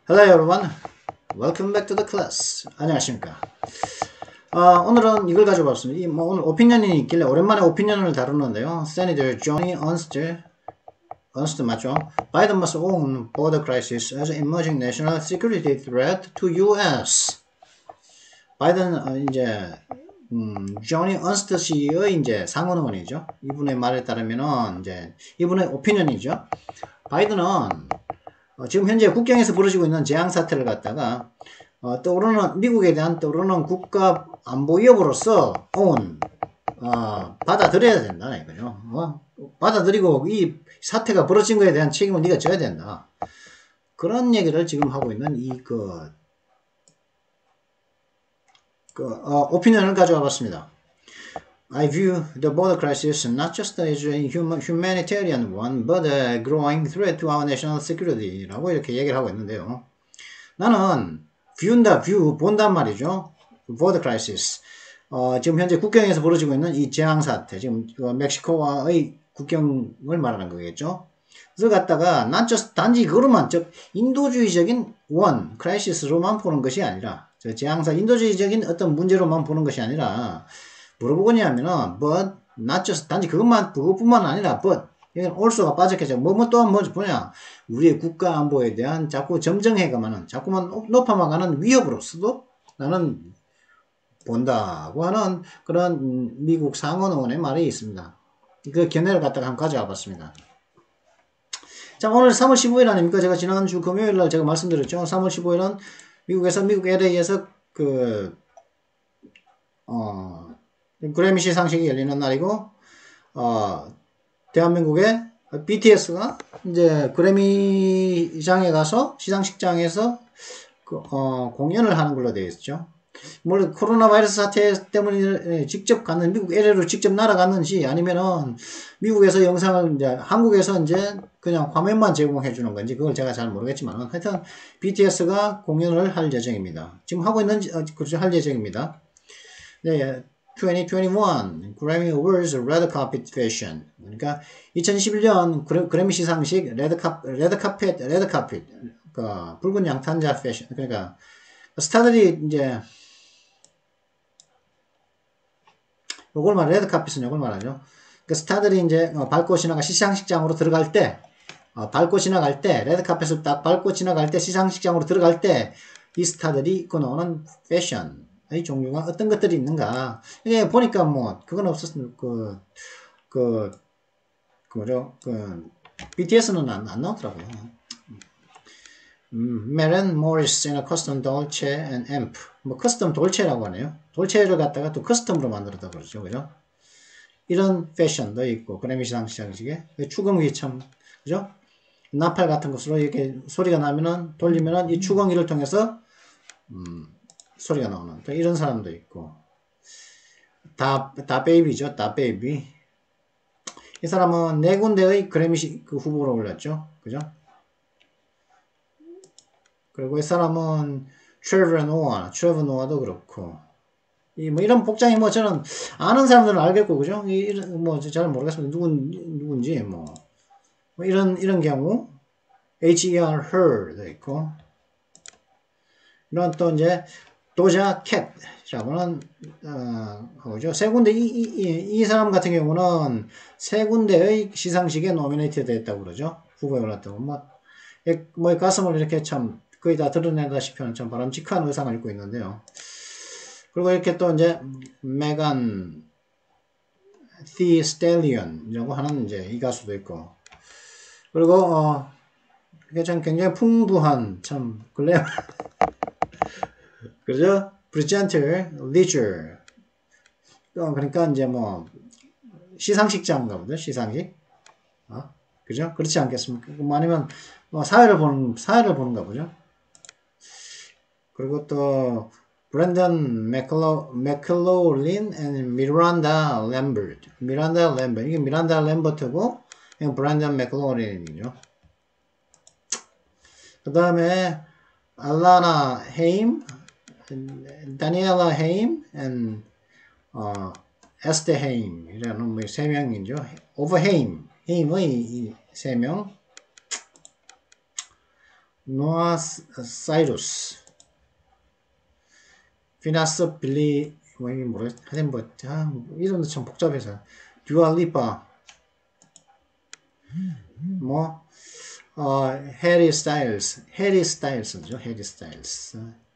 Hello everyone. Welcome back to the class. 안녕하십니까. 오늘은 이걸 가지고 왔습니다. 오늘 오피니언이 있길래 오랜만에 오피니언을 다루는데요. Senator Johnny Ernst 맞죠? Biden must own border crisis as an emerging national security threat to U.S. 바이든 이제 조니 언스트 씨의 이제 상원 의원이죠. 이분의 말에 따르면은 이제 이분의 오피니언이죠. 바이든은 지금 현재 국경에서 벌어지고 있는 재앙 사태를 갖다가 떠오르는 미국에 대한 떠오르는 국가 안보 위협으로서 받아들여야 된다 이거죠. 받아들이고 이 사태가 벌어진 거에 대한 책임을 네가 져야 된다. 그런 얘기를 지금 하고 있는 오피니언을 가져와 봤습니다. I view the border crisis not just as a humanitarian one, but a growing threat to our national security 라고 이렇게 얘기를 하고 있는데요. 나는 본단 말이죠. border crisis. 지금 현재 국경에서 벌어지고 있는 이 재앙 사태, 지금 멕시코와의 국경을 말하는 거겠죠. 그래서 갖다가 단지 그것만, 즉 인도주의적인 크라이시스로만 보는 것이 아니라, 인도주의적인 어떤 문제로만 보는 것이 아니라 뭐라고 하냐면은 but not just 단지 그것뿐만 아니라 but 이건 also가 빠졌겠죠. 또한 뭐냐, 우리의 국가 안보에 대한 자꾸 점정해가만은 자꾸만 높아가는 위협으로서도 나는 본다고 하는 그런 미국 상원 의원의 말이 있습니다. 그 견해를 갖다가 한번 가져와 봤습니다. 자, 오늘 3월 15일 아닙니까? 제가 지난주 금요일날 제가 말씀드렸죠. 3월 15일은 미국 LA에서 그래미 시상식이 열리는 날이고, 대한민국의 BTS가 이제 그래미장에 가서 시상식장에서 공연을 하는 걸로 되어 있죠. 물론 코로나 바이러스 사태 때문에 직접 갔는 미국 LA로 직접 날아갔는지 아니면은 미국에서 영상을 이제 한국에서 이제 그냥 화면만 제공해 주는 건지 그걸 제가 잘 모르겠지만 하여튼 BTS가 공연을 할 예정입니다. 지금 하고 있는지 그렇죠, 할 예정입니다. 네. 2021 Grammy Awards Red Carpet Fashion. 그러니까 2021년 그래미 시상식 레드 카펫 그러니까 붉은 양탄자 패션. 그러니까 스타들이 이제 레드 카펫은 요걸 말하죠. 그러니까 스타들이 이제 밟고 지나가 시상식장으로 들어갈 때 레드 카펫을 딱 밟고 지나갈 때 시상식장으로 들어갈 때 이 스타들이 입고 나오는 패션 이 종류가 어떤 것들이 있는가. 이게 보니까 뭐, 그건 없었으면, BTS는 안 나오더라고요. Maren Morris in a custom Dolce and Amp. 뭐, 커스텀 돌체라고 하네요. 돌체를 갖다가 또 커스텀으로 만들었다고 그러죠. 그죠? 이런 패션도 있고, 그래미 시상식에. 추궁기 참, 그죠? 나팔 같은 것으로 이렇게 소리가 나면은, 돌리면은 이 추궁기를 통해서, 소리가 나오는 또 이런 사람도 있고 다 베이비죠. 다 베이비. 이 사람은 4군데의 그래미 후보로 올랐죠. 그죠? 그리고 이 사람은 트레버 노아도 그렇고 뭐 이런 복장이 뭐 저는 아는 사람들은 알겠고 그죠? 뭐 잘 모르겠습니다. 누군지 뭐 이런 경우 H.E.R. her도 있고 이런 또 이제 도자 캣이라고는 하고죠. 세 군데 이 사람 같은 경우는 세 군데의 시상식에 노미네이트 됐다고 그러죠. 후보에 올랐다고 뭐 가슴을 이렇게 참 거의 다 드러내다시피 하는 참 바람직한 의상을 입고 있는데요. 그리고 이렇게 또 이제 메간 티 스텔리언이라고 하는 이제 이 가수도 있고 그리고 이게 참 굉장히 풍부한 참 글래머 그죠? 프리젠트 리저 그러니까 이제 뭐 시상식장인가 보죠. 시상식 그죠? 그렇지 않겠습니까? 아니면 뭐 사회를 보는가 보죠. 그리고 또 브랜던 맥클로린 and 미란다 램버트 이게 미란다 램버트고 이건 브랜던 맥클로린이죠. 그 다음에 알라나 헤임 다니엘라 헤임 and 에스테 헤임이라는 뭐 3명이죠. 오버 헤임의 3명 노아 사이루스, 피나스 빌리, 뭐 이게 뭐래? 하여튼 뭐 이름도 참 복잡해서 듀얼리파, 뭐 해리 스타일스죠. 해리 스타일스,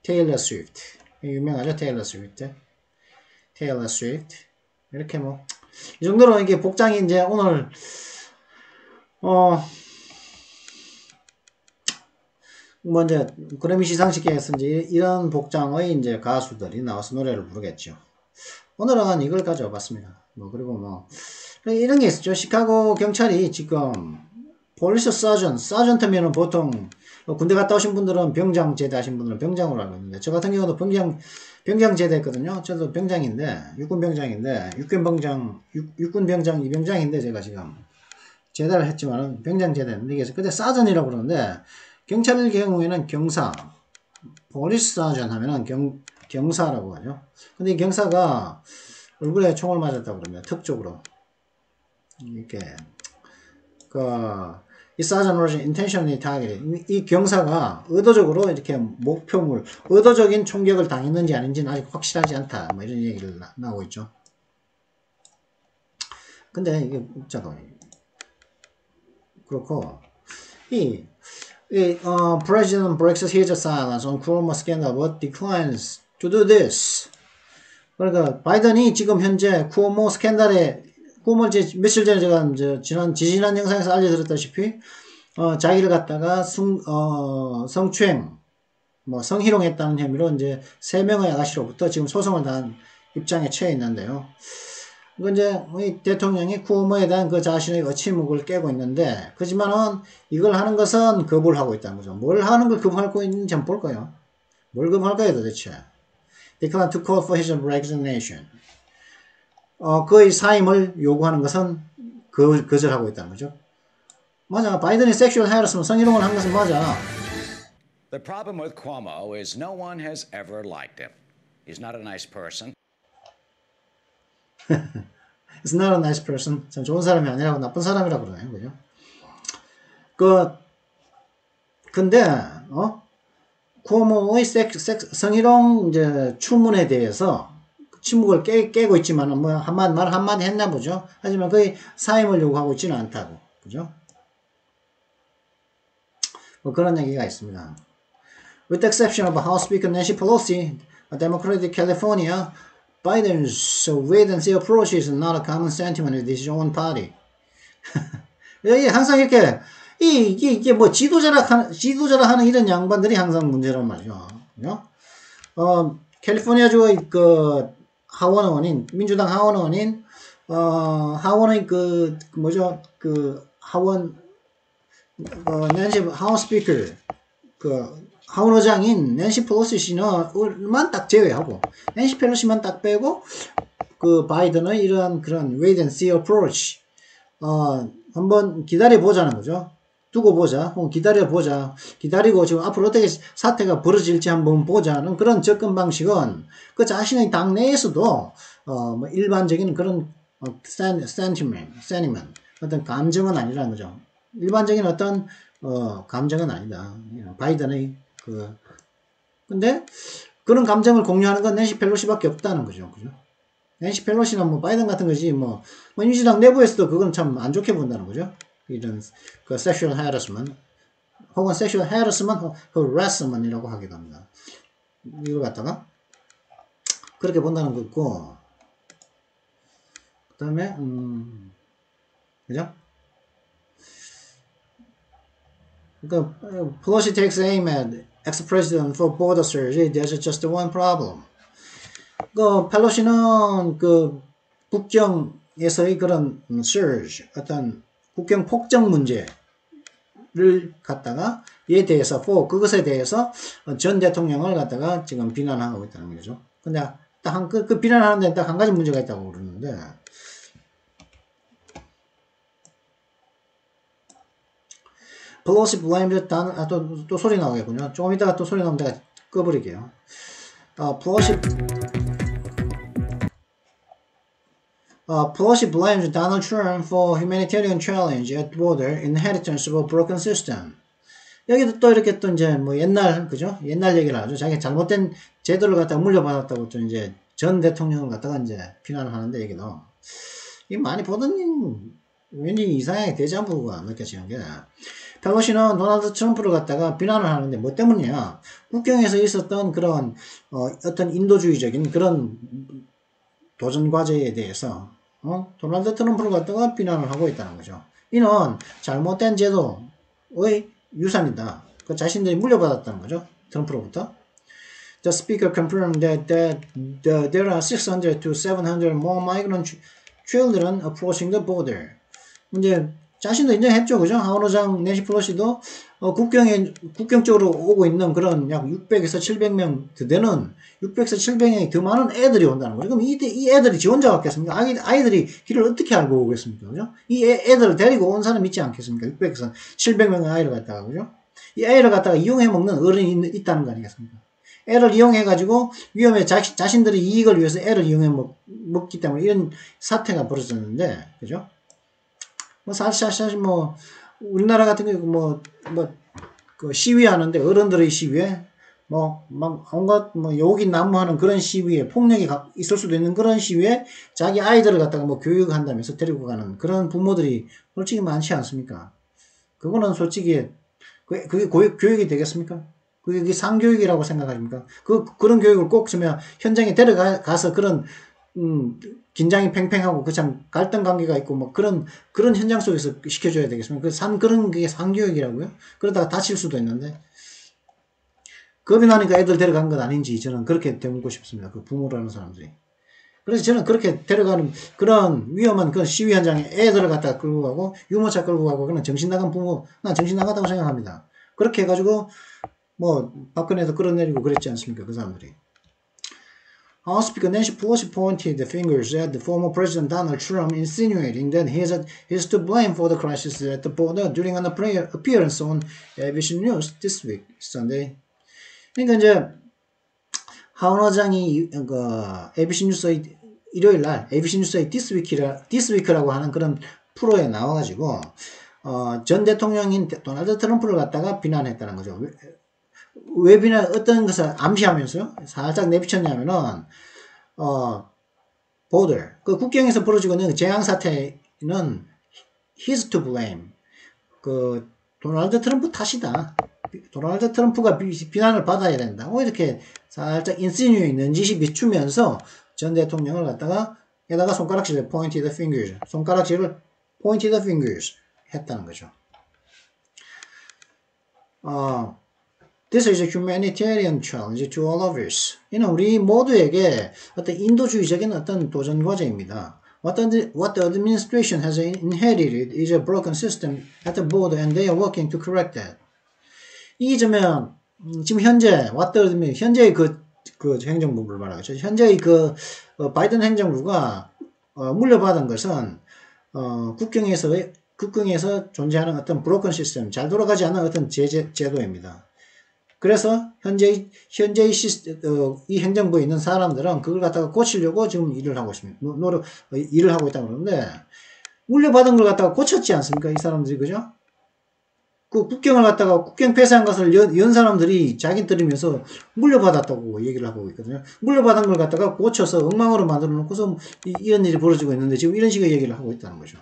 테일러 스위프트, 유명하죠. 테일러 스위프트 이렇게 뭐 이 정도로 이게 복장이 이제 오늘 뭐 이제 그래미 시상식에서 이제 이런 복장의 이제 가수들이 나와서 노래를 부르겠죠. 오늘은 이걸 가져와봤습니다. 뭐 그리고 뭐 이런 게 있었죠. 시카고 경찰이 지금 폴리스 사전트면은 보통 군대 갔다 오신 분들은 병장 제대하신 분들은 병장으로 알고 있는데 저 같은 경우도 병장 제대했거든요. 저도 병장인데 육군 병장, 이병장인데 제가 지금 제대를 했지만은 병장 제대했는데 이게 그때 사전이라고 그러는데 경찰 경우에는 경사, 폴리스 사전 하면은 경사라고 하죠. 근데 이 경사가 얼굴에 총을 맞았다고 그럽니다. 턱 쪽으로 이렇게 이 사전 was intentionally targeted. 이 경사가 의도적으로 이렇게 목표물, 의도적인 총격을 당했는지 아닌지는 아직 확실하지 않다. 뭐 이런 얘기를 나오고 있죠. 근데 이게 자도 그렇고 President breaks his silence on Cuomo scandal but declines to do this. 그러니까 바이든이 지금 현재 쿠오모 스캔들에 쿠오모 며칠 전에 제가 지난 영상에서 알려드렸다시피 자기를 갖다가 성추행, 뭐 성희롱했다는 혐의로 이제 3명의 아가씨로부터 지금 소송을 단 입장에 처해 있는데요. 이제 대통령이 쿠오모에 대한 그 자신의 의치목을 깨고 있는데, 그지만은 이걸 하는 것은 거부를 하고 있다는 거죠. 뭘 하는 걸 거부하고 있는지 한번 볼 거예요. 뭘 거부할까요, 도대체? Decline to call for his resignation. 그의 사임을 요구하는 것은 거절하고 있다는 거죠. 맞아. 바이든이 섹슈얼 하라스먼트 성희롱을 한 것은 맞아. The problem with Cuomo is no one has ever liked him. He's not a nice person. He's not a nice person. 참 좋은 사람이 아니라고 나쁜 사람이라고 그러네요. 그죠? 근데 쿠오모의 성희롱 이제 추문에 대해서 침묵을 깨고 있지만은 뭐 말 한마디 했나 보죠. 하지만 그의 사임을 요구하고 있지는 않다고. 그죠? 뭐 그런 얘기가 있습니다. With the exception of House Speaker Nancy Pelosi, a Democrat of California, Biden's wait-and-see approach is not a common sentiment in his own party. 항상 이렇게 이게 뭐 지도자라 하는 이런 양반들이 항상 문제란 말이죠. 캘리포니아주의 하원 의원인 민주당 하원 의원인 하원의 하원 낸시 하우스 스피커 하원 의장인 낸시 펠로시 씨는만 딱 제외하고 낸시 펠로시만 딱 빼고 바이든의 이러한 그런 wait and see approach 한번 기다려보자는 거죠. 두고 보자, 혹은 기다려보자, 기다리고 지금 앞으로 어떻게 사태가 벌어질지 한번 보자는 그런 접근 방식은 그 자신의 당 내에서도 뭐 일반적인 그런 sentiment, 어떤 감정은 아니라는 거죠. 일반적인 어떤 감정은 아니다. 바이든의 근데 그런 감정을 공유하는 건 낸시 펠로시밖에 없다는 거죠. 그죠? 낸시 펠로시나 뭐 바이든 같은 거지 뭐 민주당 내부에서도 그건 참 안 좋게 본다는 거죠. 이런 sexual harassment 혹은 sexual harassment, harassment이라고 하기도 합니다. 이걸 갖다가 그렇게 본다는 거 있고, 그 다음에 그죠? 그러니까 Pelosi takes aim at ex-president for border surgery. There's just one problem. 펠로시는 국경에서의 그런 surge, 어떤 국경 폭정 문제를 갖다가 그것에 대해서 전 대통령을 갖다가 지금 비난하고 있다는 거죠. 근데 딱 그 비난하는데 딱 한 가지 문제가 있다고 그러는데, Pelosi blamed 또 소리 나오겠군요. 조금 이따가 또 소리 나오면 내가 꺼버릴게요. Pelosi blames Donald Trump for humanitarian challenge at border inheritance of a broken system. 여기도 또 이렇게 또 이제 뭐 옛날, 그죠? 옛날 얘기를 하죠. 자기 잘못된 제도를 갖다가 물려받았다고 또 이제 전 대통령을 갖다가 이제 비난을 하는데 얘기도. 이 많이 보던 왠지 이상하게 데자부가 느껴지는 게 펠로시는 도널드 트럼프를 갖다가 비난을 하는데 뭐 때문이냐? 국경에서 있었던 그런 어떤 인도주의적인 그런 도전 과제에 대해서 도널드 트럼프를 갖다가 비난을 하고 있다는 거죠. 이는 잘못된 제도의 유산이다. 그 자신들이 물려받았다는 거죠. 트럼프로부터. The speaker confirmed that there are 600 to 700 more migrant children approaching the border. 이제 자신도 인정했죠, 그죠? 하원의장 낸시 펠로시도 국경 쪽으로 오고 있는 그런 약 600에서 700명 더 되는 600에서 700명이 더 많은 애들이 온다는 거죠. 그럼 이 애들이 지 혼자 왔겠습니까? 아이들이 길을 어떻게 알고 오겠습니까, 그죠? 이 애들을 데리고 온 사람 있지 않겠습니까? 600에서 700명의 아이를 갖다가, 그죠? 이 애를 갖다가 이용해 먹는 어른이 있다는 거 아니겠습니까? 애를 이용해가지고 위험에 자신들의 이익을 위해서 애를 이용해 먹기 때문에 이런 사태가 벌어졌는데, 그죠? 뭐, 사실 뭐, 우리나라 같은 경우 그 시위하는데 어른들의 시위에, 막, 온갖, 욕이 난무하는 그런 시위에, 폭력이 있을 수도 있는 그런 시위에 자기 아이들을 갖다가 교육한다면서 데리고 가는 그런 부모들이 솔직히 많지 않습니까? 그거는 솔직히, 그게 교육이 되겠습니까? 그게 상교육이라고 생각하십니까? 그런 교육을 꼭 주면 현장에 데려가서 그런, 긴장이 팽팽하고 참 갈등 관계가 있고 그런 현장 속에서 시켜줘야 되겠습니까? 그런 게 상교육이라고요? 그러다가 다칠 수도 있는데. 겁이 나니까 애들 데려간 건 아닌지 저는 그렇게 되묻고 싶습니다. 그 부모라는 사람들이. 그래서 저는 그렇게 데려가는 그런 위험한 그런 시위 현장에 애들을 갖다가 끌고 가고 유모차 끌고 가고 그런 정신 나간 부모, 난 정신 나갔다고 생각합니다. 그렇게 해가지고 박근혜도 끌어내리고 그랬지 않습니까? 그 사람들이. House Speaker Nancy Pelosi pointed the fingers at the former President Donald Trump, insinuating that he is to blame for the crisis at the border during an appearance on ABC News this week, Sunday. 그러니까 이제 하원 의장이 ABC 뉴스의 일요일 날 ABC 뉴스의 This Week라고 하는 그런 프로에 나와가지고 전 대통령인 도널드 트럼프를 갖다가 비난했다는 거죠. 왜 어떤 것을 암시하면서요? 살짝 내비쳤냐면은, border. 그 국경에서 벌어지고 있는 재앙 사태는 he's to blame. 도널드 트럼프 탓이다. 도널드 트럼프가 비난을 받아야 된다. 이렇게 살짝 insinuate 는짓이 비추면서 전 대통령을 갖다가, 게다가 손가락질을 pointed fingers. 손가락질을 pointed fingers 했다는 거죠. This is a humanitarian challenge to all of us. 이는 우리 모두에게 어떤 인도주의적인 어떤 도전 과제입니다. What the administration has inherited is a broken system at the border, and they are working to correct that. 이 점은 지금 현재 현재의 그 행정부를 말하죠. 현재의 바이든 행정부가 물려받은 것은 국경에서 존재하는 어떤 broken system, 잘 돌아가지 않는 어떤 제도입니다. 그래서 이 행정부에 있는 사람들은 그걸 갖다가 고치려고 지금 일을 하고 있습니다. 일을 하고 있다고 그러는데, 물려받은 걸 갖다가 고쳤지 않습니까? 이 사람들이, 그죠? 그 국경을 갖다가 국경 폐쇄한 것을 연 사람들이 자기 들으면서 물려받았다고 얘기를 하고 있거든요. 물려받은 걸 갖다가 고쳐서 엉망으로 만들어 놓고서 이런 일이 벌어지고 있는데 지금 이런 식의 얘기를 하고 있다는 거죠.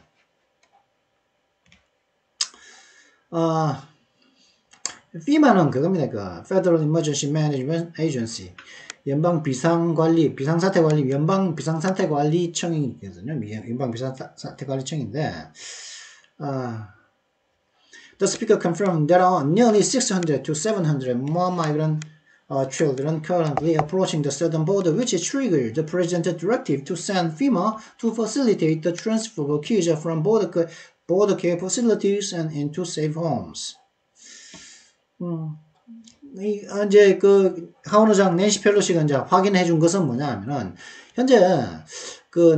FEMA는 그겁니다. Federal Emergency Management Agency. 연방 비상사태관리청이거든요. 연방 비상사태관리청인데, The speaker confirmed there are nearly 600 to 700 more migrant children currently approaching the southern border, which triggered the president's directive to send FEMA to facilitate the transfer of kids from border care facilities and into safe homes. 이제 하원 의장 낸시 펠로시가 이제 확인해 준 것은 뭐냐 하면은, 현재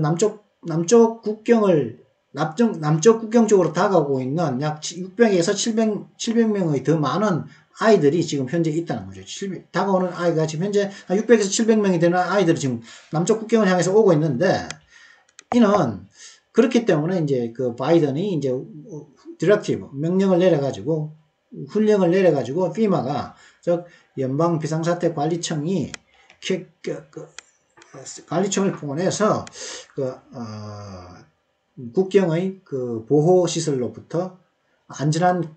남쪽 국경 쪽으로 다가오고 있는 약 600에서 700명의 더 많은 아이들이 지금 현재 있다는 거죠. 다가오는 아이가 지금 현재 600에서 700명이 되는 아이들이 지금 남쪽 국경을 향해서 오고 있는데, 이는 그렇기 때문에 이제 바이든이 이제 디렉티브, 명령을 내려가지고 훈령을 내려가지고 FEMA가 즉 연방 비상사태관리청이 관리청을 통해서 국경의 그 보호 시설로부터 안전한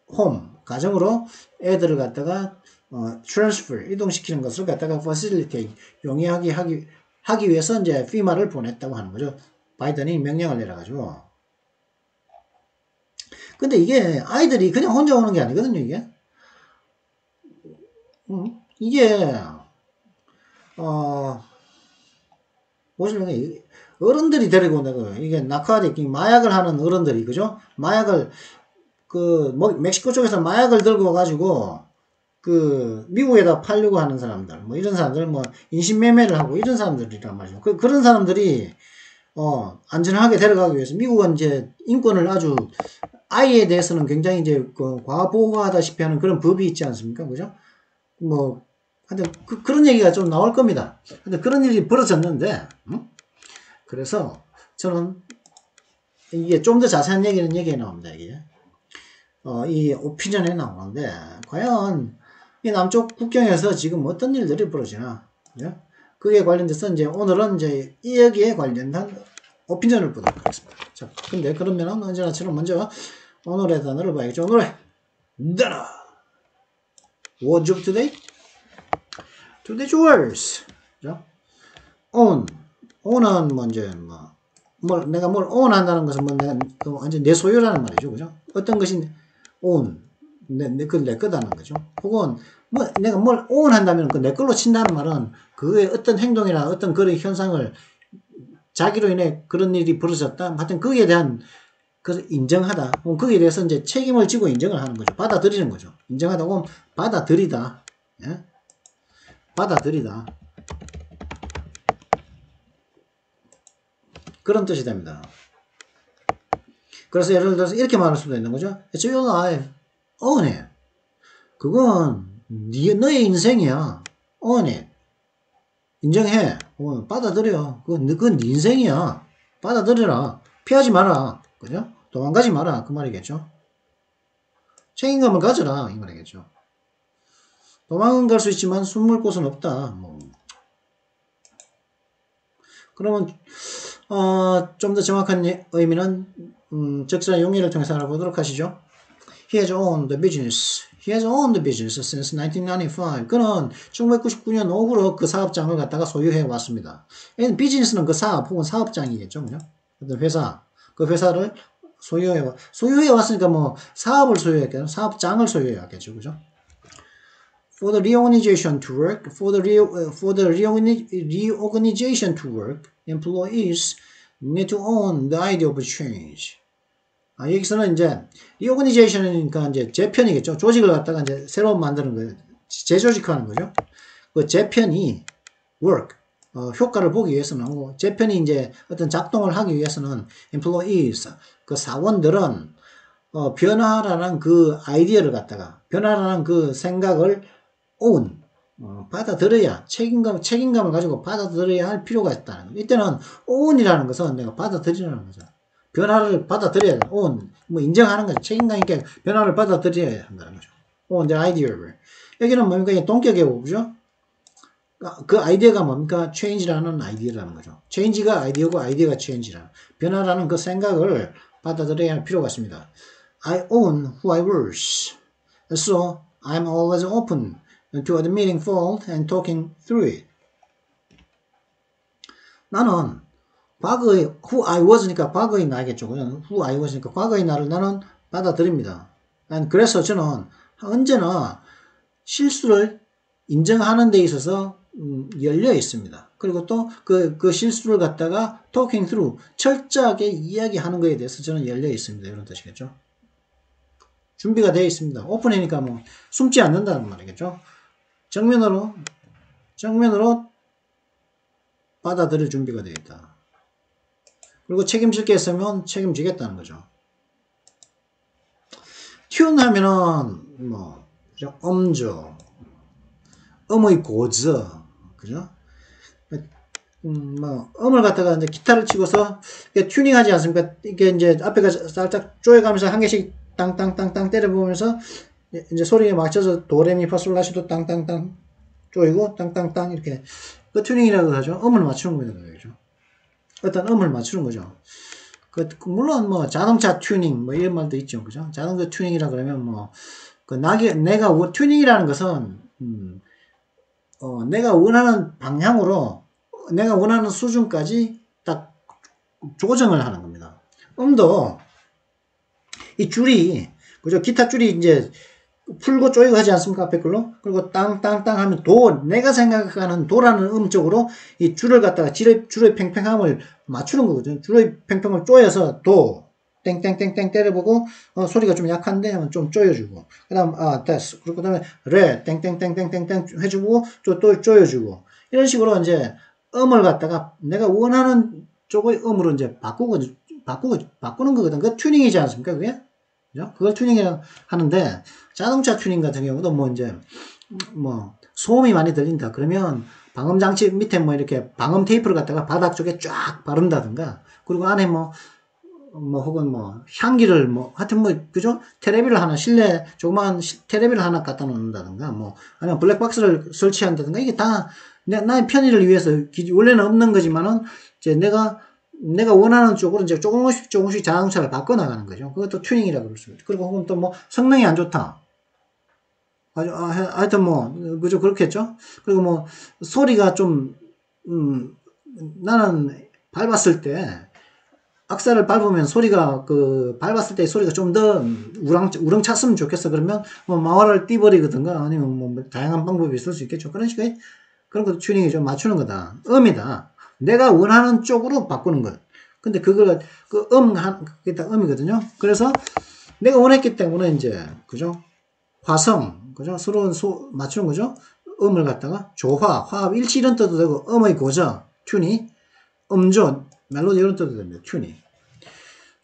홈 가정으로 애들을 갖다가 transfer 이동시키는 것을 갖다가 facilitate 용이하게 하기 위해서 이제 FEMA를 보냈다고 하는 거죠. 바이든이 명령을 내려가지고. 근데 이게 아이들이 그냥 혼자 오는 게 아니거든요, 이게. 이게 보시면 어른들이 데리고 오는 거예요. 이게 나카르틱 마약을 하는 어른들이, 그죠? 마약을 멕시코 쪽에서 마약을 들고 와가지고 미국에다 팔려고 하는 사람들, 뭐 이런 사람들, 뭐 인신매매를 하고 이런 사람들이란 말이죠. 그런 사람들이 안전하게 데려가기 위해서 미국은 이제 인권을 아주 아이에 대해서는 굉장히 이제 과보호하다시피 하는 그런 법이 있지 않습니까? 그죠? 뭐 하여튼 그런 얘기가 좀 나올 겁니다. 근데 그런 일이 벌어졌는데, 그래서 저는 이게 좀 더 자세한 얘기는 여기에 나옵니다. 이게 이 오피니언에 나오는데 과연 이 남쪽 국경에서 지금 어떤 일들이 벌어지나, 그죠? 그에 관련돼서 이제 오늘은 이제 여기에 관련된 오피니언을 보도록 하겠습니다. 자, 근데 그러면은 언제나처럼 먼저 오늘의 단어를 봐야겠죠. 오늘의 단어. What's up today? Today's words. 그죠? own. own은 먼저 내가 뭘 own 한다는 것은 내가 완전 내 소유라는 말이죠. 그죠? 어떤 것이 own. 그건 내 거다는 거죠. 혹은 내가 뭘 own 한다면 내 걸로 친다는 말은 그의 어떤 행동이나 어떤 그런 현상을 자기로 인해 그런 일이 벌어졌다. 하여튼 거기에 대한 인정하다. 거기에 대해서 이제 책임을 지고 인정을 하는 거죠. 받아들이는 거죠. 인정하다고 받아들이다. 예? 받아들이다. 그런 뜻이 됩니다. 그래서 예를 들어서 이렇게 말할 수도 있는 거죠. It's your life. Own it. 그건 너의 인생이야. Own it. 인정해. 받아들여. 그건 네 인생이야. 받아들여라. 피하지 마라. 그죠? 도망가지 마라. 그 말이겠죠. 책임감을 가져라. 이 말이겠죠. 도망은 갈 수 있지만 숨을 곳은 없다. 그러면 좀 더 정확한 의미는 적절한 용례를 통해서 알아보도록 하시죠. He has owned the business. He has owned the business since 1995. 그는 1999년 5후로 그 사업장을 갖다가 소유해 왔습니다. 비즈니스는 그 사업 혹은 사업장이겠죠. 그죠? 어떤 회사. 그 회사를 소유해 왔으니까 뭐 사업을 소유했겠죠. 사업장을 소유해 왔겠죠. 그죠? For the reorganization to work, for the reorganization to work, employees need to own the idea of change. 여기서는 이제 reorganization이니까 이제 재편이겠죠. 조직을 갖다가 이제 새로 만드는 거예요. 재조직하는 거죠. 그 재편이 work 효과를 보기 위해서는 하고 재편이 이제 어떤 작동을 하기 위해서는 employees 그 사원들은 변화라는 그 아이디어를 갖다가 변화라는 그 생각을 own 받아들여야 책임감을 가지고 받아들여야 할 필요가 있다는 거예요. 이때는 own이라는 것은 내가 받아들이라는 거죠. 변화를 받아들여야 돼. own 뭐 인정하는 거죠. 책임감 있게 변화를 받아들여야 한다는 거죠. own the idea를. 여기는 뭡니까? 동격의 오브죠. 그 아이디어가 뭡니까? change라는 아이디어라는 거죠. change가 아이디어고 아이디어가 change라는 변화라는 그 생각을 받아들여야 할 필요가 있습니다. I own who I was. So I'm always open to admitting fault and talking through it. 나는 과거의 who I was니까 과거의 나겠죠. who I was니까 과거의 나를 나는 받아들입니다. 그래서 저는 언제나 실수를 인정하는 데 있어서 열려 있습니다. 그리고 또 그 실수를 갖다가 talking through 철저하게 이야기하는 것에 대해서 저는 열려 있습니다. 이런 뜻이겠죠. 준비가 되어 있습니다. 오픈이니까 뭐 숨지 않는다는 말이겠죠. 정면으로 받아들일 준비가 되어 있다. 그리고 책임질 게 있으면 책임지겠다는 거죠. 튠 하면은 뭐 음조, 음의 고저, 그죠? 뭐 음을 갖다가 이제 기타를 치고서 튜닝하지 않습니까? 이게 이제 앞에가 살짝 조여가면서 한 개씩 땅땅땅땅 때려보면서 이제 소리에 맞춰서 도레미파솔라시도 땅땅땅 쪼이고 땅땅땅 이렇게 그 튜닝이라고 하죠. 음을 맞추는 겁니다. 그죠? 어떤 음을 맞추는 거죠. 물론 뭐 자동차 튜닝 뭐 이런 말도 있죠. 그죠? 자동차 튜닝이라 그러면 뭐 내가 튜닝이라는 것은 내가 원하는 방향으로 내가 원하는 수준까지 딱 조정을 하는 겁니다. 음도 이 줄이 그죠? 기타 줄이 이제 풀고 쪼이고 하지 않습니까? 앞에 걸로. 그리고 땅땅땅 하면 내가 생각하는 도라는 음 쪽으로 이 줄을 갖다가 줄의 팽팽함을 맞추는 거거든요. 줄의 팽팽함을 쪼여서 땡땡땡땡 때려보고 소리가 좀 약한데 하면 좀 쪼여주고 그 다음 됐어. 그리고 그 다음에 레 땡땡땡땡땡땡 해주고 또 쪼여주고 이런 식으로 이제 음을 갖다가 내가 원하는 쪽의 음으로 이제 바꾸는 거거든. 그 튜닝이지 않습니까? 그게? 그죠? 그걸 튜닝이라고 하는데 자동차 튜닝 같은 경우도 뭐 이제 뭐 소음이 많이 들린다 그러면 방음 장치 밑에 뭐 이렇게 방음 테이프를 갖다가 바닥 쪽에 쫙 바른다든가 그리고 안에 뭐 혹은 뭐 향기를 뭐 하여튼 뭐 그죠? 테레비를 하나 실내 조그만 테레비를 하나 갖다 놓는다든가 뭐 아니면 블랙박스를 설치한다든가 이게 다 나의 편의를 위해서 원래는 없는 거지만은 이제 내가 원하는 쪽으로 이제 조금씩 자동차를 바꿔나가는 거죠. 그것도 튜닝이라고 그럴 수 있죠. 그리고 혹은 또 뭐 성능이 안 좋다. 하여튼 뭐, 그죠? 그렇겠죠? 그리고 뭐, 소리가 좀, 나는 밟았을 때, 악셀을 밟으면 소리가, 밟았을 때 소리가 좀 더 우렁 찼으면 좋겠어. 그러면 뭐, 마화를 띄버리거든가, 아니면 뭐, 다양한 방법이 있을 수 있겠죠. 그런 식의, 그런 것도 튜닝이 좀 맞추는 거다. 음이다. 내가 원하는 쪽으로 바꾸는 것. 근데 그게 다 음이거든요. 그래서 내가 원했기 때문에 이제, 그죠? 화성, 그죠? 서로 맞추는 거죠? 음을 갖다가 화합, 일치 이런 뜻도 되고, 음의 고저, 튜닝, 음조, 멜로디 이런 뜻도 됩니다. 튜닝.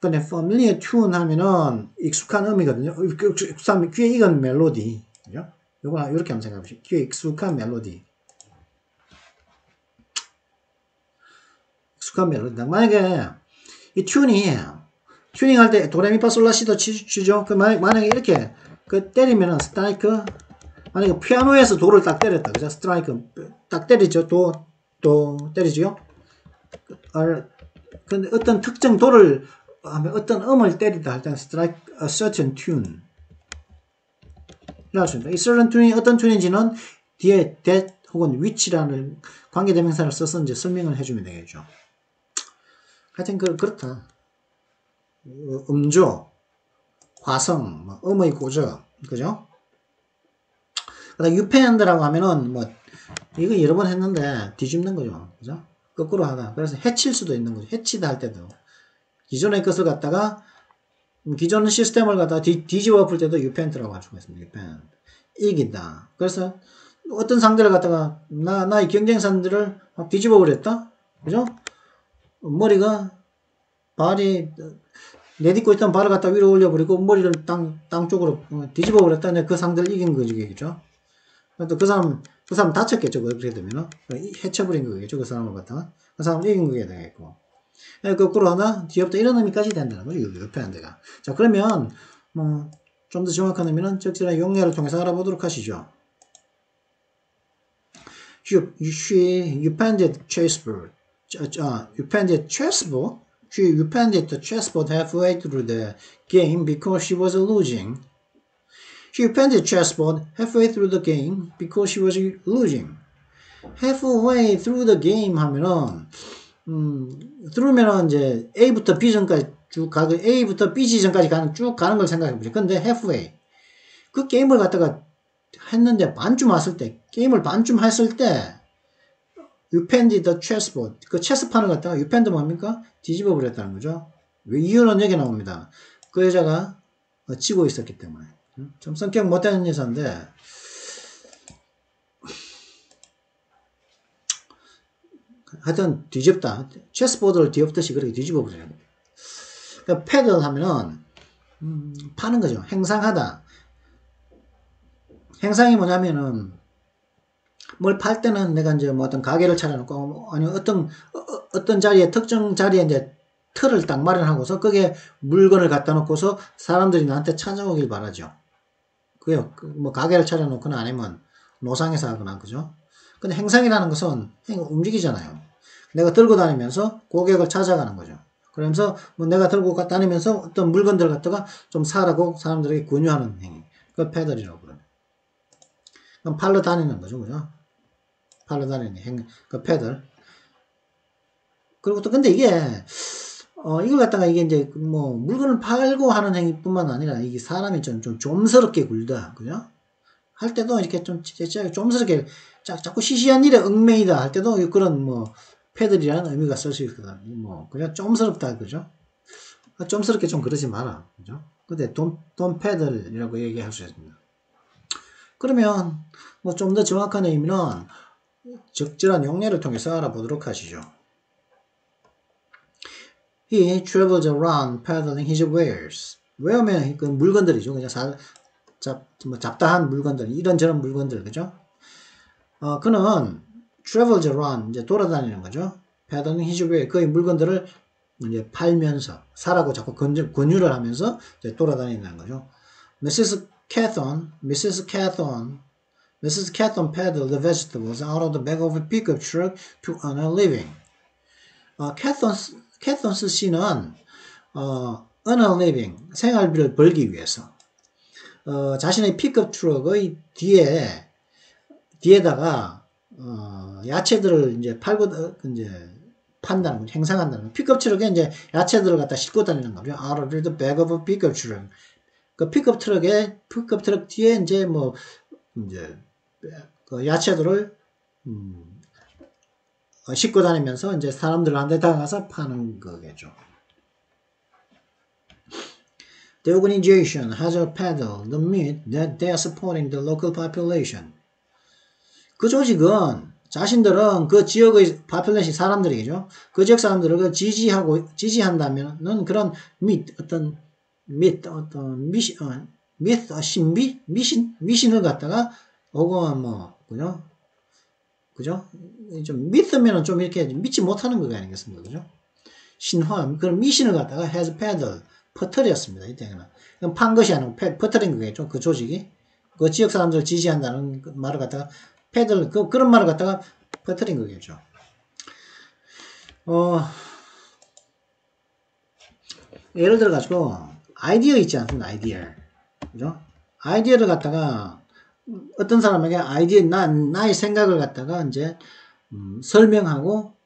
근데 familiar tune 하면은 익숙한 음이거든요. 귀에 익은 멜로디. 그죠? 요거 이렇게 한번 생각해 보시죠. 귀에 익숙한 멜로디. 익숙한 멜로디. 만약에 이 튜닝 할 때 도레미파솔라시도 치죠. 만약에 이렇게 때리면은 스트라이크 만약에 피아노에서 도를 딱 때렸다. 그죠? 스트라이크 딱 때리죠. 도 때리죠. 근데 어떤 특정 도를 어떤 음을 때리다 할 때는 스트라이크 a certain tune 이라고 합니다. 이 certain tune이 어떤 튠인지는 뒤에 that 혹은 which라는 관계대명사를 써서 이제 설명을 해주면 되겠죠. 하여튼 그렇다. 음조, 화성, 음의 고저, 그죠? 그다음 유펜드라고 하면은 뭐 이거 여러 번 했는데 뒤집는 거죠, 그죠? 거꾸로 하다. 그래서 해칠 수도 있는 거죠. 해치다 할 때도 기존의 것을 갖다가 기존 시스템을 갖다가 뒤집어 엎을 때도 유펜트라고 할 수가 있습니다. 유펜트. 이긴다. 그래서 어떤 상대를 갖다가 나의 경쟁상들을 뒤집어 버렸다, 그죠? 머리가 발이 내딛고 있던 발을 갖다 위로 올려버리고 머리를 땅 쪽으로 뒤집어 버렸다. 그 상대를 이긴 거죠. 또 그 사람 다쳤겠죠. 그렇게 되면은 해쳐버린 거겠죠. 그 사람을 갖다가 그 사람을 이긴 거게 되겠고. 거꾸로 하나 뒤엎다 이런 의미까지 된다는 거죠. 유펜드가. 자, 그러면 뭐 좀 더 정확한 의미는 적절한 용례를 통해서 알아보도록 하시죠. She pended chessboard. You pended chessboard. You pended the chessboard halfway through the game because she was losing. She pended chessboard halfway through the game because she was losing. halfway through the game 하면은 through면은 이제 A부터 B 전까지 쭉 가고 A부터 B 지점까지 쭉 가는 걸 생각해 보죠. 근데 halfway 그 게임을 갖다가 했는데 반쯤 왔을 때 게임을 반쯤 했을 때 you pended the chessboard 그 체스판을 갖다가 you pended 뭡니까? 뒤집어 버렸다는 거죠. 왜 이유는 여기 나옵니다. 그 여자가 치고 있었기 때문에 좀 성격 못되는 여자인데 하여튼 뒤집다. 체스보드를 뒤엎듯이 그렇게 뒤집어 버려요. 그러니까 패들 하면은 파는 거죠. 행상하다. 행상이 뭐냐면은 뭘 팔 때는 내가 이제 뭐 어떤 가게를 차려놓고 아니면 어떤 자리에 특정 자리에 이제 틀을 딱 마련하고서 거기에 물건을 갖다 놓고서 사람들이 나한테 찾아오길 바라죠. 그게요. 뭐 가게를 차려놓거나 아니면 노상에서 하거나 그죠? 근데 행상이라는 것은 움직이잖아요. 내가 들고 다니면서 고객을 찾아가는 거죠. 그러면서 뭐 내가 들고 다니면서 어떤 물건들을 갖다가 좀 사라고 사람들에게 권유하는 행위. 그걸 패들이라고 그러죠. 그럼 팔로 다니는 거죠. 그죠? 팔로 다니는 그 패들. 그리고 또 근데 이게 이걸 갖다가 이게 이제 뭐 물건을 팔고 하는 행위뿐만 아니라 이게 사람이 좀 좀스럽게 굴다. 그죠? 할 때도 이렇게 좀 좀스럽게 자꾸 시시한 일에 얽매이다 할 때도 그런 뭐 패들이라는 의미가 쓸 수 있거든요. 뭐 그냥 좀스럽다 그죠? 좀스럽게 좀 그러지 마라 그죠? 근데 돈 패들이라고 얘기할 수 있습니다. 그러면 뭐 좀 더 정확한 의미는 적절한 용례를 통해서 알아보도록 하시죠. He travels around peddling his wares. ware면 그 물건들이죠. 그냥 뭐 잡다한 물건들, 이런저런 물건들, 그죠? 그는 travels around, 이제 돌아다니는 거죠. peddling his wares, 그 물건들을 이제 팔면서, 사라고 자꾸 권유를 하면서 이제 돌아다니는 거죠. Mrs. Cathon peddled the vegetables out of the back of a pickup truck to earn a living. 캐턴스 씨는 earn a living, 생활비를 벌기 위해서 자신의 픽업 트럭의 뒤에다가 야채들을 이제 팔고 이제 판다는 거죠. 행상한다는 거죠. 픽업 트럭에 이제 야채들을 갖다 싣고 다니는 거죠. Out of the back of a pickup truck. 그 픽업 트럭 뒤에 이제 뭐 이제 그 야채들을 싣고 다니면서 이제 사람들한테 다가가서 파는 거겠죠. The organization has peddled the meat that they are supporting the local population. 그 조직은 자신들은 그 지역의 population 사람들이죠. 그 지역 사람들을 지지한다면은 그런 어떤 미신을 갖다가 혹은 뭐 그죠? 좀 믿으면은 좀 이렇게 믿지 못하는 거 아니겠습니까? 그죠? 신화, 그런 미신을 갖다가 has peddled, 퍼뜨렸습니다. 이때는. 판 것이 아니고 퍼뜨린 거겠죠? 그 조직이. 그 지역 사람들을 지지한다는 그 말을 갖다가 peddle, 그런 말을 갖다가 퍼뜨린 거겠죠. 예를 들어가지고, 아이디어 있지 않습니까? 아이디어. 그죠? 아이디어를 갖다가 어떤 사람에게 나의 생각을 갖다가 이제 설명하고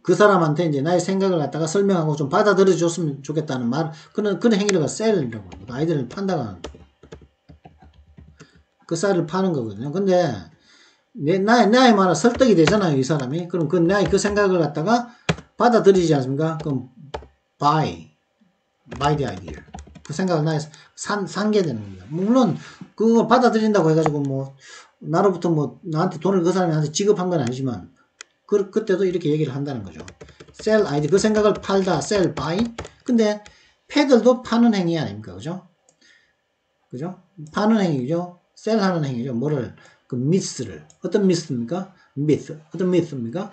그 사람한테 이제 나의 생각을 갖다가 설명하고 좀 받아들여 줬으면 좋겠다는 말 그런 행위를 셀이라고 합니다. 아이디어를 판다가 그 쌀을 파는 거거든요. 근데 나의 말은 설득이 되잖아요, 이 사람이. 그럼 나의 그 생각을 갖다가 받아들이지 않습니까? 그럼 buy the idea. 그 생각을 산게 되는 겁니다. 물론 그걸 받아들인다고 해가지고 뭐 나로부터 뭐 나한테 돈을 그 사람한테 지급한 건 아니지만 그때도 이렇게 얘기를 한다는 거죠. sell idea, 그 생각을 팔다, sell, buy. 근데 패들도 파는 행위 아닙니까? 그죠? 파는 행위죠. sell 하는 행위죠. 뭐를? 그 myth를. 어떤 myth입니까? 어떤 myth입니까?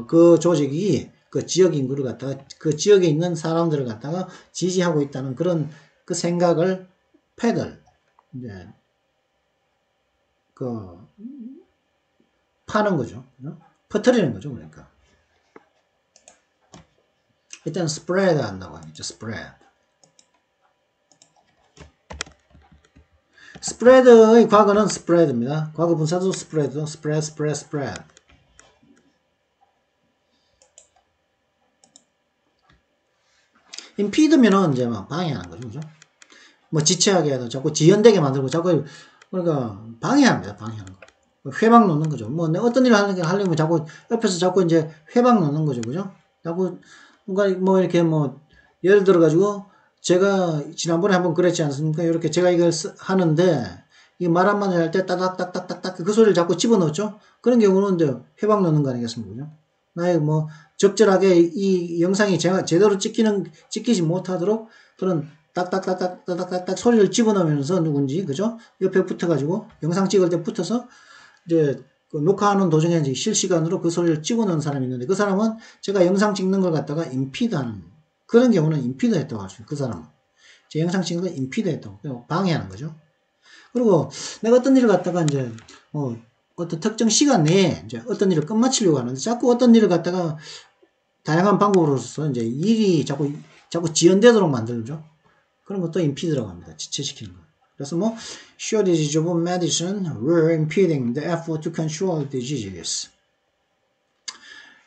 그 조직이 그 지역 인구를 갖다가 그 지역에 있는 사람들을 갖다가 지지하고 있다는 그런 그 생각을 패들 이제 파는 거죠. 퍼뜨리는 거죠. 그러니까 일단 spread 한다고 하죠. spread. spread의 과거는 spread입니다. 과거 분사도 spread. impede면은 이제 막 방해하는 거죠, 그죠? 뭐 지체하게 해도 자꾸 지연되게 만들고 자꾸 그러니까 방해합니다, 방해하는 거. 회방 놓는 거죠. 뭐 어떤 일을 하려면 자꾸 옆에서 자꾸 이제 회방 놓는 거죠, 그죠? 자꾸 뭔가 뭐 이렇게 뭐 예를 들어 가지고 제가 지난번에 한번 그랬지 않습니까? 이렇게 제가 이걸 하는데 이 말 한마디 할 때 따닥따닥따닥 그 소리를 자꾸 집어넣었죠. 그런 경우는 이제 회방 놓는 거 아니겠습니까, 그죠? 나의 뭐 적절하게 이 영상이 제대로 찍히지 못하도록 그런 딱딱딱딱딱딱 소리를 집어넣으면서 누군지 그죠? 옆에 붙어가지고 영상 찍을 때 붙어서 이제 그 녹화하는 도중에 이제 실시간으로 그 소리를 찍어놓은 사람이 있는데 그 사람은 제가 영상 찍는 걸 갖다가 임피드하는 그런 경우는 임피드 했다고 할 수 있어요. 그 사람은 제 영상 찍는 걸 임피드 했다고 방해하는 거죠. 그리고 내가 어떤 일을 갖다가 이제 어떤 특정 시간 내에 이제 어떤 일을 끝마치려고 하는데 자꾸 어떤 일을 갖다가 다양한 방법으로서 이제 일이 자꾸 지연되도록 만들죠. 그런 것도 임피드라고 합니다. 지체시키는 거. 그래서 뭐 shortage of medicine were impeding the effort to control diseases.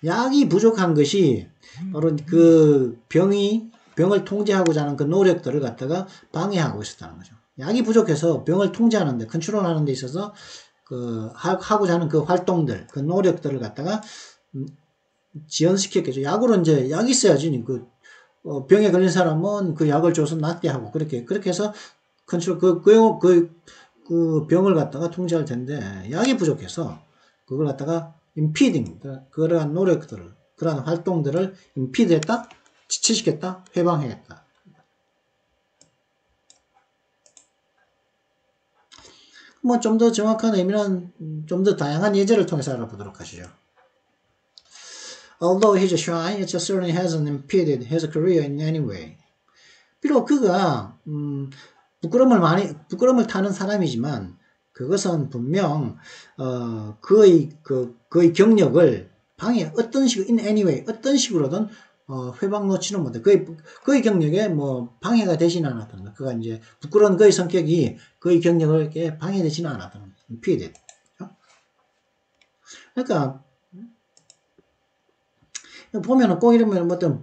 약이 부족한 것이 바로 그 병을 통제하고자 하는 그 노력들을 갖다가 방해하고 있었다는 거죠. 약이 부족해서 병을 통제하는데 컨트롤하는 데 있어서 그 하고자 하는 그 활동들, 그 노력들을 갖다가 지연시켰겠죠. 약으로 이제 약이 있어야지 그 병에 걸린 사람은 그 약을 줘서 낫게 하고 그렇게 해서 컨트롤 그 병을 갖다가 통제할 텐데 약이 부족해서 그걸 갖다가 impeding 그러한 노력들을 그러한 활동들을 imped했다, 지체시켰다, 회방했다. 뭐 좀 더 정확한 의미는 좀 더 다양한 예제를 통해서 알아보도록 하시죠. Although he's shy, it certainly hasn't impeded his career in any way. 비록 그가 부끄럼을 타는 사람이지만 그것은 분명 그의 경력을 방해 어떤 식으로 in any way 어떤 식으로든 회방 놓지는 못해. 그의 경력에 뭐 방해가 되지는 않았던 거. 그가 이제 부끄러운 그의 성격이 그의 경력을 이렇게 방해되지는 않았던 거. impeded. 그러니까 보면은 꼭 이러면 어떤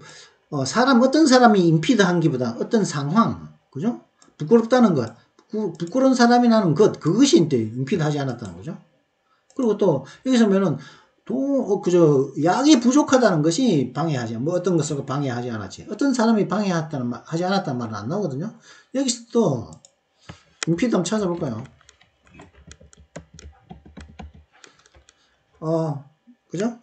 어떤 사람이 임피드한 기보다 어떤 상황, 그죠? 부끄럽다는 것, 부끄러운 사람이 나는 그것이 임피드하지 않았다는 거죠. 그리고 또 여기서 보면은 약이 부족하다는 것이 방해하지, 뭐 어떤 것을 방해하지 않았지. 어떤 사람이 하지 않았다는 말은 안 나오거든요. 여기서 또 임피드 한번 찾아볼까요? 그죠?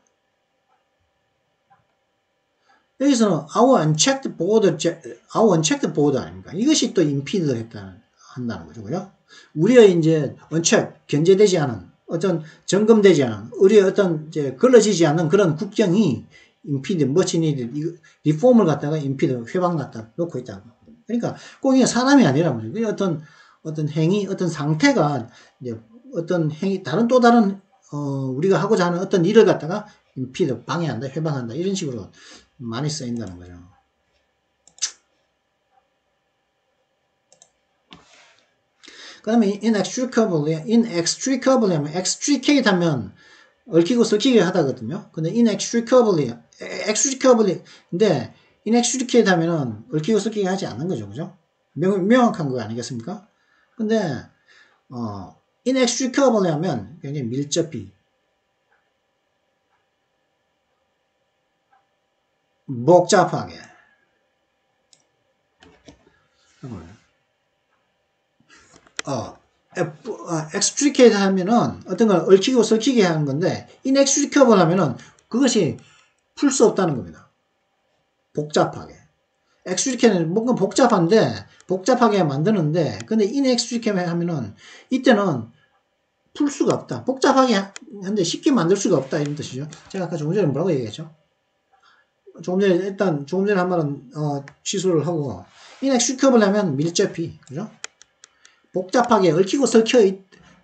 여기서는 our unchecked board 아닙니까? 이것이 또 impede 한다는 거죠. 그죠? 우리의 이제 unchecked, 견제되지 않은, 어떤 점검되지 않은, 우리의 어떤 이제 걸러지지 않는 그런 국경이 impede, 리폼을 갖다가 impede, 회방 갖다 놓고 있다. 그러니까 꼭 이게 사람이 아니라 말이죠. 어떤 행위, 어떤 상태가 이제 어떤 행위, 다른 우리가 하고자 하는 어떤 일을 갖다가 impede, 방해한다, 회방한다, 이런 식으로 많이 쓰인다는 거죠. 그 다음에 inextricably 하면 extricate 하면 얽히고 설키게 하다거든요. 근데 inextricably 근데 inextricate 하면은 얽히고 설키게 하지 않는 거죠. 그죠? 명확한 거 아니겠습니까? 근데 inextricably 하면 굉장히 밀접히 복잡하게 extricate 하면은 어떤 걸 얽히고 설키게 하는 건데 inextricable 하면은 그것이 풀 수 없다는 겁니다. 복잡하게. extricate는 뭔가 복잡하게 만드는데 근데 inextricable 하면은 이때는 풀 수가 없다. 복잡하게 하는데 쉽게 만들 수가 없다 이런 뜻이죠. 제가 아까 조금 전에 뭐라고 얘기했죠? 조금 전에 한 말은 취소를 하고 inextricable 하면 밀접히, 그죠? 복잡하게 얽히고 설켜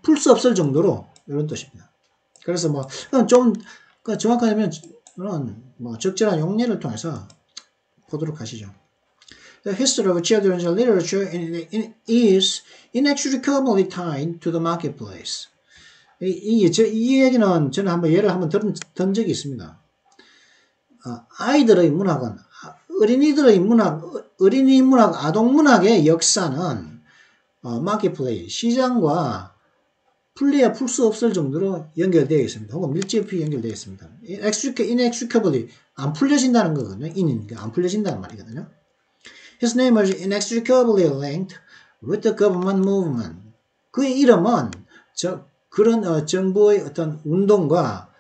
풀 수 없을 정도로 이런 뜻입니다. 그래서 뭐 좀 정확하면 뭐 적절한 용례를 통해서 보도록 하시죠. The history of children's literature is inextricably tied to the marketplace. 이 얘기는 저는 예를 한번 들은 적이 있습니다. 아이들의 문학은 어린이 문학, 아동 문학의 역사는 마켓플레이스, 시장과 풀려야 풀 수 없을 정도로 연결되어 있습니다. 혹은 밀접히 연결되어 있습니다. inextricably 안 풀려진다는 거거든요. in이니까 안 풀려진다는 말이거든요. His name was inextricably linked with the government movement. 그의 이름은 그런 정부의 어떤 운동과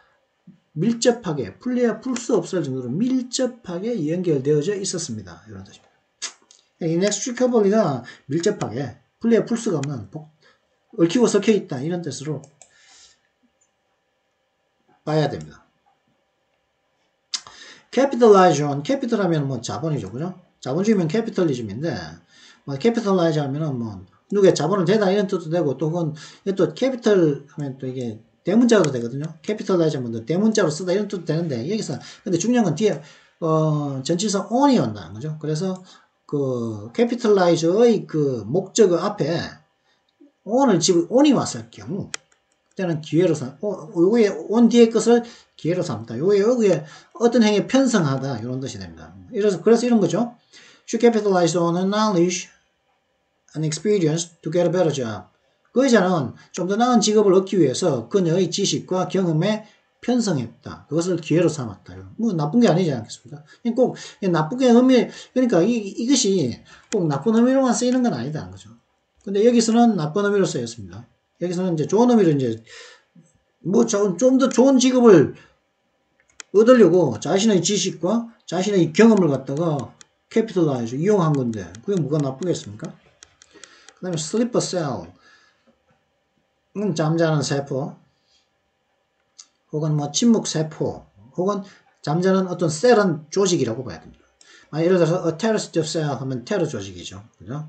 밀접하게 풀려야 풀 수 없을 정도로 밀접하게 연결되어져 있었습니다. 이런 뜻입니다. inextricably가 밀접하게 풀려야 풀 수가 없는 얽히고 섞여 있다 이런 뜻으로 봐야 됩니다. capitalize on, capital 하면 뭐 자본이죠, 그죠? 자본주의면 capitalism인데, 뭐 capitalize 하면은 뭐 누구의 자본을 대다 이런 뜻도 되고, 또 그건 또 capital 하면 또 이게 대문자로 되거든요. capitalize 하면 또 대문자로 쓰다 이런 뜻도 되는데, 여기서 근데 중요한 건 뒤에 전치사 on이 온다는 거죠. 그래서 그 capitalize의 그 목적어 앞에 on이 왔을 경우, 그때는 기회로 요거에 on 뒤에 것을 기회로 삼다. 요게 어떤 행위에 편성하다 이런 뜻이 됩니다. 그래서 이런 거죠. She capitalized on her knowledge and experience to get a better job. 그 여자는 좀 더 나은 직업을 얻기 위해서 그녀의 지식과 경험에 편성했다. 그것을 기회로 삼았다. 뭐 나쁜 게 아니지 않겠습니까? 꼭 나쁘게 의미, 그러니까 이것이 꼭 나쁜 의미로만 쓰이는 건 아니다. 그죠? 근데 여기서는 나쁜 의미로 쓰였습니다. 여기서는 이제 좋은 의미로 이제 뭐 좀 더 좋은 직업을 얻으려고 자신의 지식과 자신의 경험을 갖다가 capitalize, 이용한 건데 그게 뭐가 나쁘겠습니까? 그 다음에 sleeper cell, 잠자는 세포, 혹은 뭐 침묵 세포, 혹은 잠자는 어떤 셀은 조직이라고 봐야 됩니다. 예를 들어서 a terrorist cell 하면 테러 조직이죠. 그죠?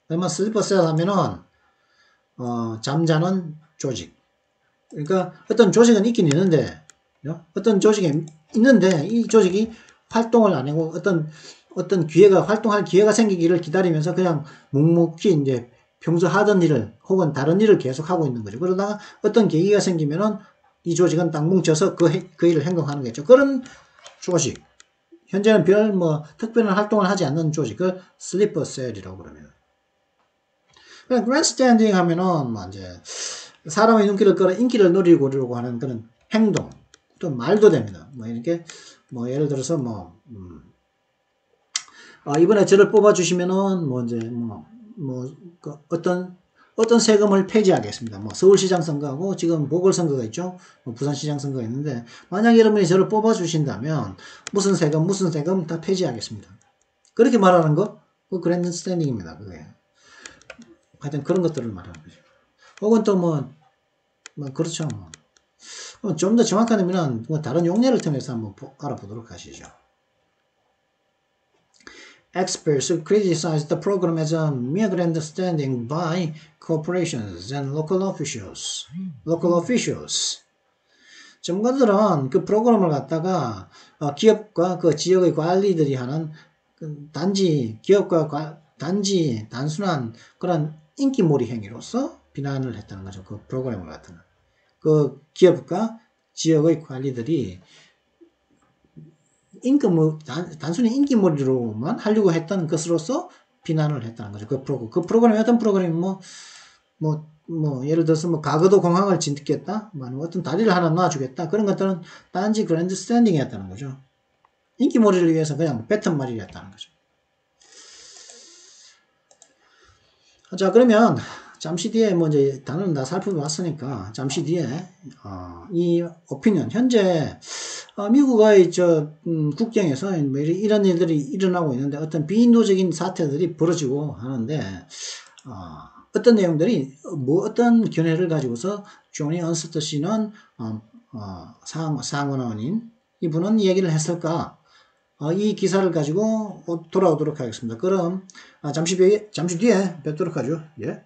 그러면 sleeper cell 하면은 잠자는 조직. 그러니까 어떤 조직은 있긴 있는데, 어떤 조직이 있는데 이 조직이 활동을 안 하고 어떤 기회가 활동할 기회가 생기기를 기다리면서 그냥 묵묵히 이제 평소 하던 일을 혹은 다른 일을 계속 하고 있는 거죠. 그러다가 어떤 계기가 생기면은 이 조직은 딱 뭉쳐서 그 일을 행동하는 거죠. 그런 조직. 현재는 별 뭐 특별한 활동을 하지 않는 조직을 슬리퍼 셀이라고 그럽니다. grandstanding 하면은 뭐 이제 사람의 눈길을 끌어 인기를 누리려고 하는 그런 행동, 또 말도 됩니다. 뭐 이렇게 뭐 예를 들어서 이번에 저를 뽑아주시면은 뭐 이제 그 어떤 세금을 폐지하겠습니다. 뭐 서울시장 선거하고 지금 보궐선거가 있죠. 뭐 부산시장 선거가 있는데 만약 여러분이 저를 뽑아주신다면 무슨 세금 다 폐지하겠습니다. 그렇게 말하는 거, 그 그랜드 스탠딩입니다. 그게. 하여튼 그런 것들을 말하는 거죠. 혹은 또 그렇죠. 좀 더 정확한 의미는 다른 용례를 통해서 한번 알아보도록 하시죠. Experts criticize the program as a mere grandstanding by corporations and local officials. 전문가들은 그 프로그램을 갖다가 기업과 그 지역의 관리들이 하는 단순한 그런 인기몰이 행위로서 비난을 했다는 거죠. 그 프로그램을 갖다가. 그 기업과 지역의 관리들이 단순히 인기몰이로만 하려고 했던 것으로서 비난을 했다는 거죠. 그 프로그램이 어떤 프로그램이 예를 들어서 과거도 공항을 짓겠다, 어떤 다리를 하나 놔주겠다, 그런 것들은 단지 그랜드 스탠딩이었다는 거죠. 인기몰이를 위해서 그냥 뱉은 말이었다는 거죠. 자, 그러면 잠시 뒤에 이제 단어는 다 살펴봤으니까 잠시 뒤에 이 오피니언, 현재 미국의 국경에서 이런 일들이 일어나고 있는데 어떤 비인도적인 사태들이 벌어지고 하는데 어떤 내용들이 어떤 견해를 가지고서 조니 언스트 씨는 상원원인 이분은 얘기를 했을까? 이 기사를 가지고 돌아오도록 하겠습니다. 그럼 잠시 뒤에 뵙도록 하죠. 예.